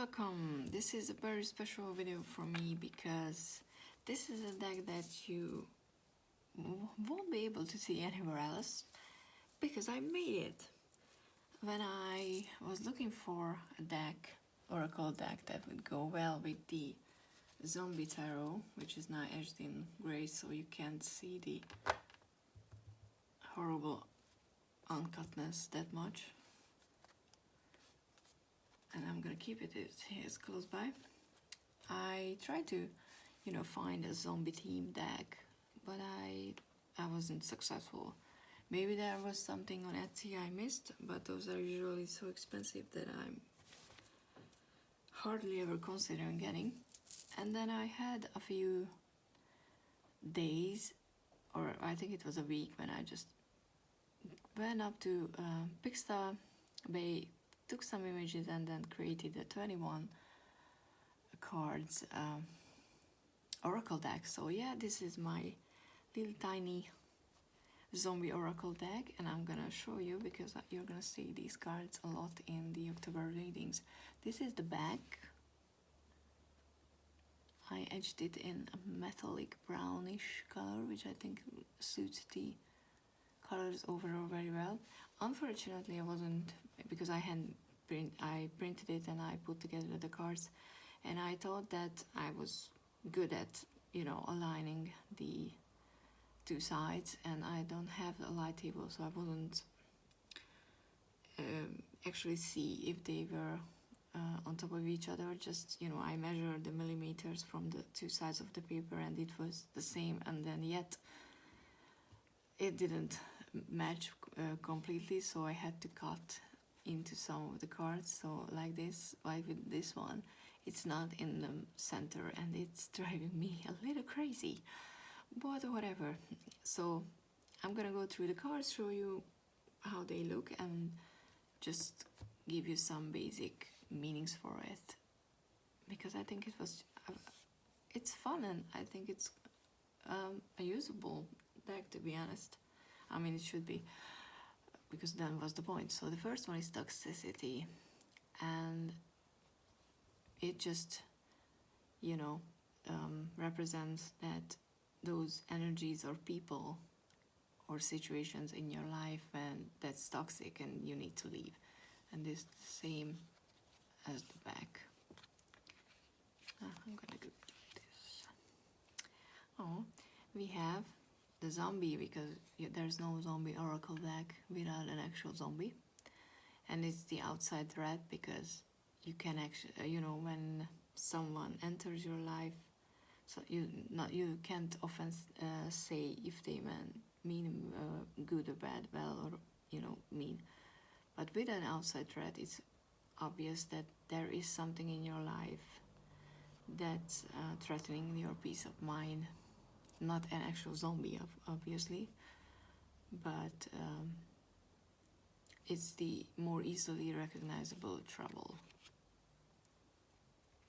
welcome! This is a very special video for me because this is a deck that you won't be able to see anywhere else because I made it. When I was looking for a deck, oracle deck that would go well with the Zombie Tarot, which is now edged in grey so you can't see the horrible uncutness that much. And I'm gonna keep it as close by. I tried to, find a zombie themed deck, but I wasn't successful. Maybe there was something on Etsy I missed, but those are usually so expensive that I'm hardly ever considering getting. And then I had a few days, or I think it was a week, when I just went up to Pixar Bay, took some images and then created a 21 cards oracle deck. So yeah, this is my little tiny zombie oracle deck, and I'm gonna show you because you're gonna see these cards a lot in the October readings. This is the back. I edged it in a metallic brownish color, which I think suits the colors overall very well. Unfortunately, I wasn't, because I printed it and I put together the cards, and I thought that I was good at, aligning the two sides, and I don't have a light table, so I wouldn't actually see if they were on top of each other. Just, I measured the millimeters from the two sides of the paper and it was the same, and then yet it didn't match completely, so I had to cut into some of the cards. So like this, like with this one, it's not in the center and it's driving me a little crazy, but whatever. So I'm gonna go through the cards, show you how they look, and just give you some basic meanings for it, because I think it's fun, and I think it's a usable deck, to be honest. I mean, it should be, because then was the point. So the first one is Toxicity, and it just, represents that those energies or people or situations in your life and that's toxic and you need to leave. And this the same as the back. I'm gonna do this. Oh, we have the zombie, because there's no zombie oracle deck without an actual zombie, and it's the outside threat, because you can actually, when someone enters your life, so you can't often say if they mean good or bad, well, or mean. But with an outside threat, it's obvious that there is something in your life that's threatening your peace of mind. Not an actual zombie, obviously, but it's the more easily recognizable trouble.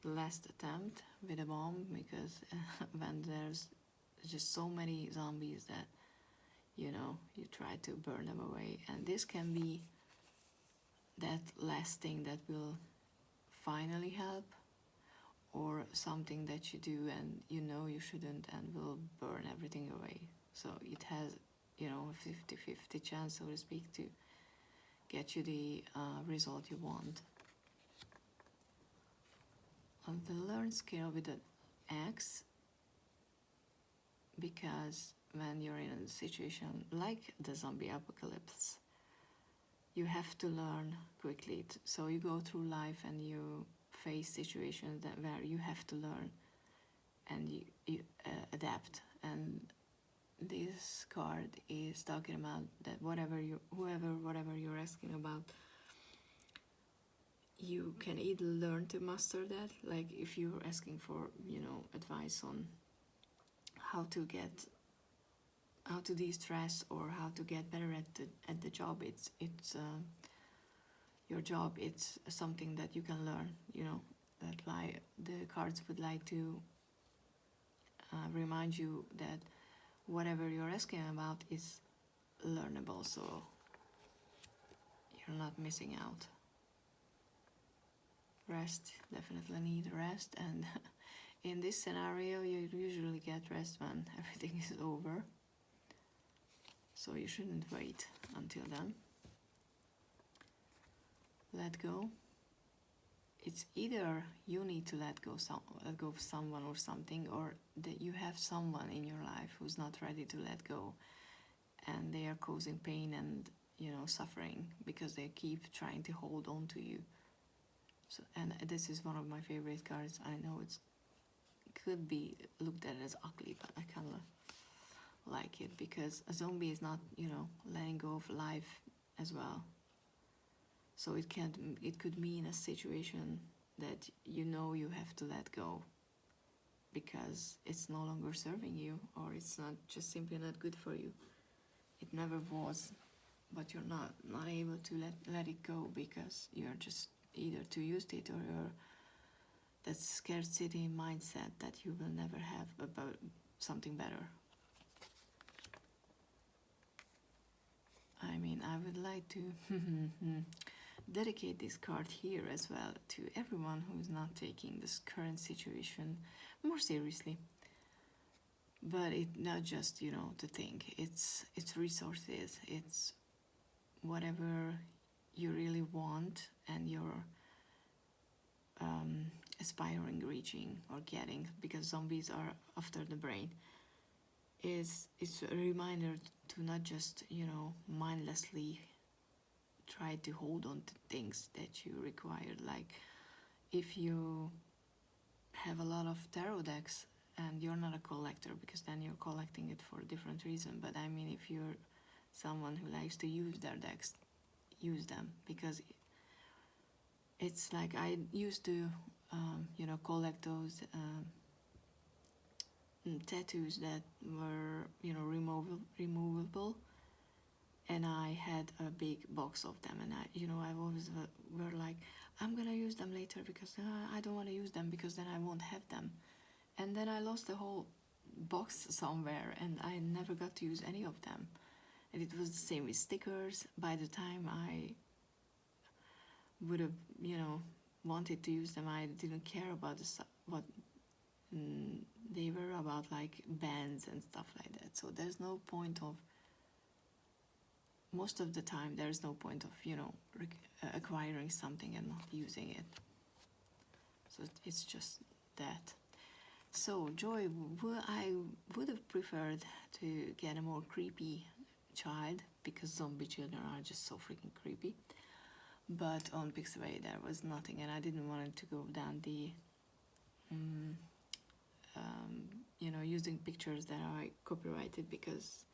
Last attempt with a bomb, because when there's just so many zombies that you try to burn them away, and this can be that last thing that will finally help, or something that you do and you shouldn't, and will burn everything away. So it has a 50-50 chance, so to speak, to get you the result you want. On the learn scale with an X, because when you're in a situation like the zombie apocalypse, you have to learn quickly. So you go through life and you face situations where you have to learn and you adapt. And this card is talking about that whatever you're asking about, you can either learn to master that, like if you're asking for advice on how to de-stress or how to get better at the job, it's your job, it's something that you can learn, that the cards would like to remind you that whatever you're asking about is learnable, so you're not missing out. Right? rest, definitely need rest, and in this scenario you usually get rest when everything is over, so you shouldn't wait until then. Let go. It's either you need to let go of someone or something, or that you have someone in your life who's not ready to let go, and they are causing pain and, you know, suffering because they keep trying to hold on to you. So, and this is one of my favorite cards. I know it could be looked at as ugly, but I kind of like it because a zombie is not, you know, letting go of life as well. So it could mean a situation that you know you have to let go because it's no longer serving you, or it's not just simply not good for you. It never was, but you're not able to let it go because you're just either too used to it, or you're that scarcity mindset that you will never have about something better. I mean, I would like to dedicate this card here as well to everyone who is not taking this current situation more seriously. But it's not just, you know, to think. It's resources. It's whatever you really want and you're aspiring, reaching, or getting, because zombies are after the brain. It's a reminder to not just, you know, mindlessly try to hold on to things that you require. Like if you have a lot of tarot decks and you're not a collector, because then you're collecting it for a different reason, but I mean, if you're someone who likes to use their decks, use them, because it's like I used to you know, collect those tattoos that were, you know, removable, and I had a big box of them, and I always were like, I'm gonna use them later because I don't want to use them because then I won't have them, and then I lost the whole box somewhere and I never got to use any of them. And it was the same with stickers. By the time I would have, you know, wanted to use them, I didn't care about what they were about, like bands and stuff like that. So there's no point of, most of the time there's no point of, you know, acquiring something and not using it. So it's just that. So Joy, I would have preferred to get a more creepy child, because zombie children are just so freaking creepy. But on Pixabay there was nothing, and I didn't want it to go down the you know, using pictures that are copyrighted, because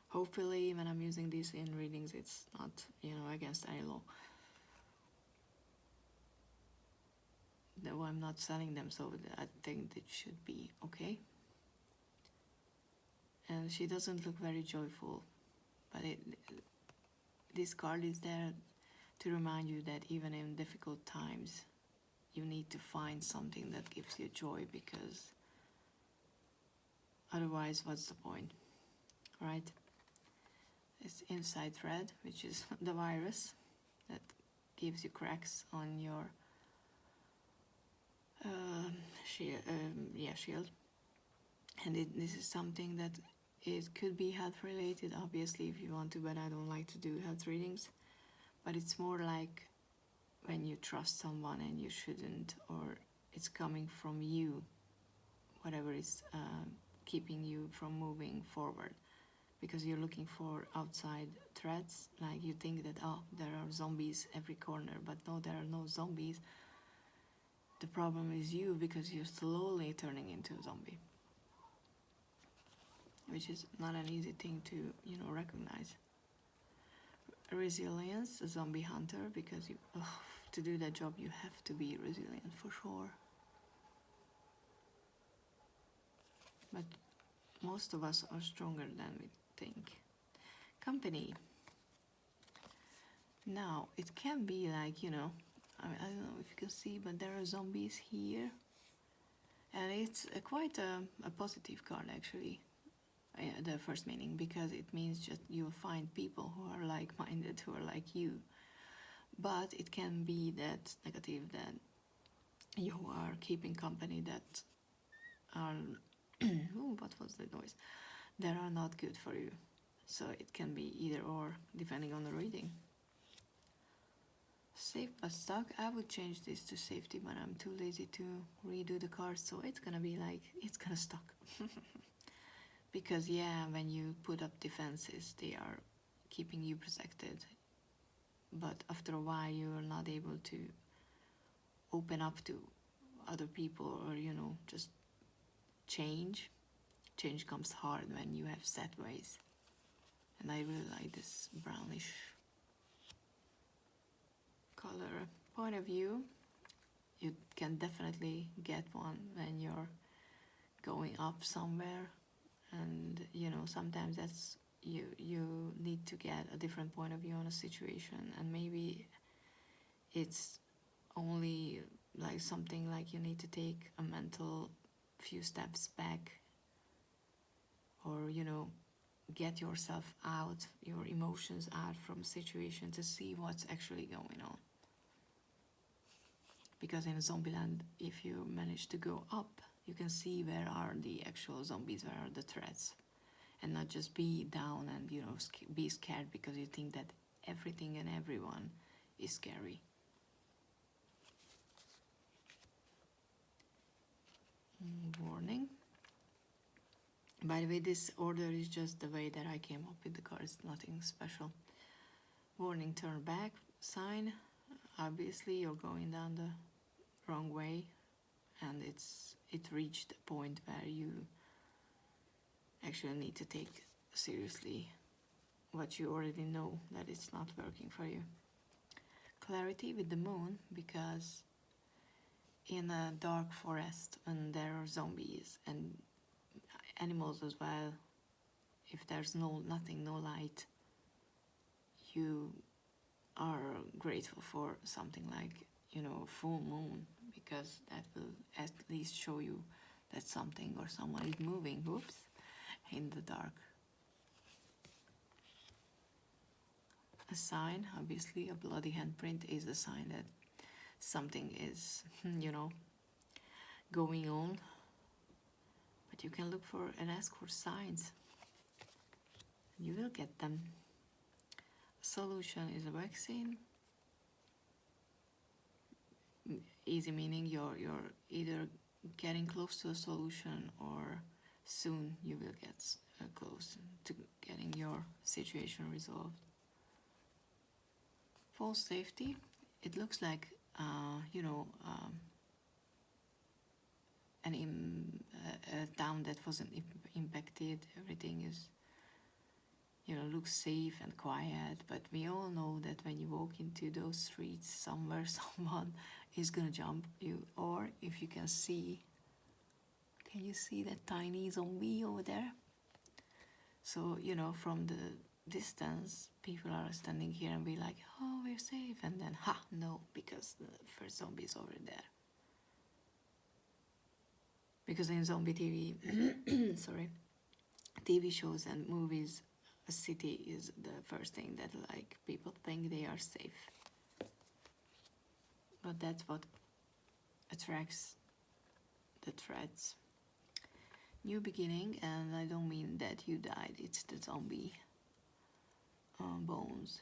hopefully when I'm using these in readings it's not, you know, against any law. Though I'm not selling them, so I think it should be okay. And she doesn't look very joyful, but this card is there to remind you that even in difficult times you need to find something that gives you joy, because otherwise what's the point, right? It's inside thread, which is the virus that gives you cracks on your shield. And this is something that it could be health related, obviously, if you want to, but I don't like to do health readings. But it's more like when you trust someone and you shouldn't, or it's coming from you, whatever is keeping you from moving forward, because you're looking for outside threats. Like you think that, oh, there are zombies every corner, but no, there are no zombies. The problem is you, because you're slowly turning into a zombie, which is not an easy thing to, you know, recognize. Resilience, a zombie hunter, because you, to do that job you have to be resilient for sure. But most of us are stronger than we think. Company. Now, it can be like, you know, I don't know if you can see, but there are zombies here. And it's quite a positive card, actually, the first meaning, because it means just you'll find people who are like-minded, who are like you. But it can be that negative, that you are keeping company that are ooh, what was the noise, that are not good for you. So it can be either or, depending on the reading. Safe but stuck. I would change this to safety, but I'm too lazy to redo the cards, so it's gonna be like, it's gonna stuck. Because yeah, when you put up defenses, they are keeping you protected, but after a while you're not able to open up to other people, or you know, just change. Change comes hard when you have set ways. And I really like this brownish color. Point of view, you can definitely get one when you're going up somewhere, and you know, sometimes that's you need to get a different point of view on a situation, and maybe it's only like something like you need to take a mental few steps back, or you know, get yourself out, your emotions out from a situation to see what's actually going on. Because in Zombieland, if you manage to go up, you can see where are the actual zombies, where are the threats, and not just be down and you know, be scared because you think that everything and everyone is scary. Warning. By the way, this order is just the way that I came up with the cards, nothing special. Warning, turn back sign. Obviously you're going down the wrong way, and it reached a point where you actually need to take seriously what you already know, that it's not working for you. Clarity with the moon, because in a dark forest, when there are zombies and animals as well, if there's nothing, no light, you are grateful for something like, you know, full moon, because that will at least show you that something or someone is moving, whoops, in the dark. A sign, obviously a bloody handprint is a sign that something is, you know, going on. But you can look for and ask for signs. You will get them. A solution is a vaccine. Easy meaning you're either getting close to a solution, or soon you will get close to getting your situation resolved. False safety. It looks like, you know, a town that wasn't impacted. Everything is, you know, looks safe and quiet, but we all know that when you walk into those streets, somewhere someone is gonna jump you. Or if you can see, can you see that tiny zombie over there? So, you know, from the distance, people are standing here and be like, oh, we're safe, and then no, because the first zombie is over there. Because in zombie TV sorry, TV shows and movies, a city is the first thing that like people think they are safe. But that's what attracts the threats. New beginning, and I don't mean that you died, it's the zombie bones.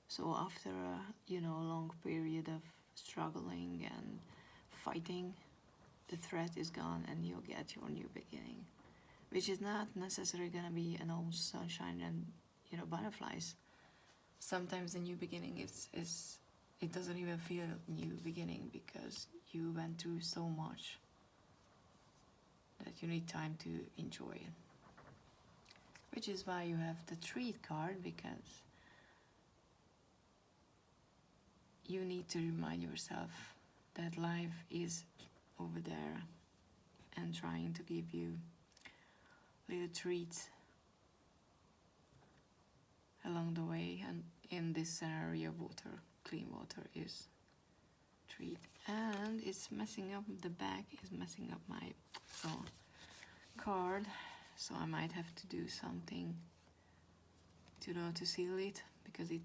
So after a, you know, long period of struggling and fighting, the threat is gone and you'll get your new beginning, which is not necessarily gonna be an old sunshine and, you know, butterflies. Sometimes the new beginning is it doesn't even feel new beginning, because you went through so much that you need time to enjoy it. Which is why you have the treat card, because you need to remind yourself that life is over there and trying to give you little treats along the way. And in this scenario, water, clean water is treat. And it's messing up, the back is messing up my card, so I might have to do something to seal it, because it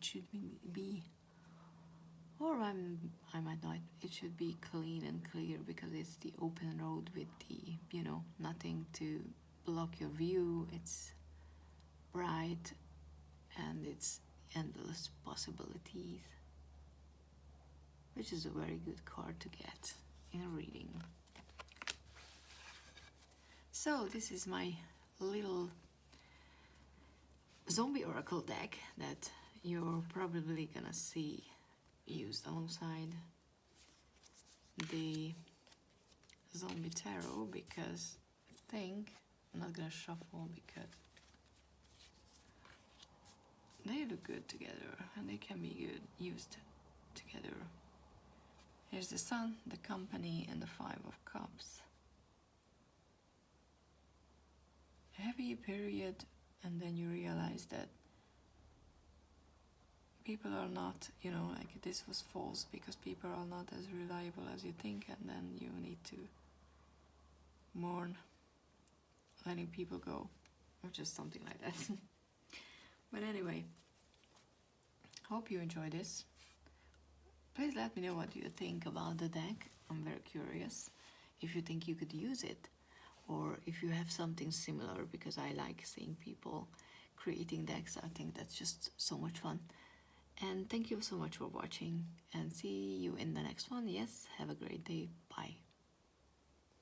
should be Or I might not. It should be clean and clear because it's the open road with the, you know, nothing to block your view. It's bright and it's endless possibilities, which is a very good card to get in a reading. So this is my little zombie oracle deck that you're probably gonna see used alongside the zombie tarot, because I think I'm not gonna shuffle because they look good together and they can be good used together. Here's the Sun, the Company, and the Five of Cups. Heavy period, and then you realize that people are not, you know, like this was false because people are not as reliable as you think, and then you need to mourn letting people go, or just something like that. But anyway, hope you enjoy this. Please let me know what you think about the deck. I'm very curious if you think you could use it, or if you have something similar, because I like seeing people creating decks. I think that's just so much fun. And thank you so much for watching, and see you in the next one. Yes, have a great day. Bye.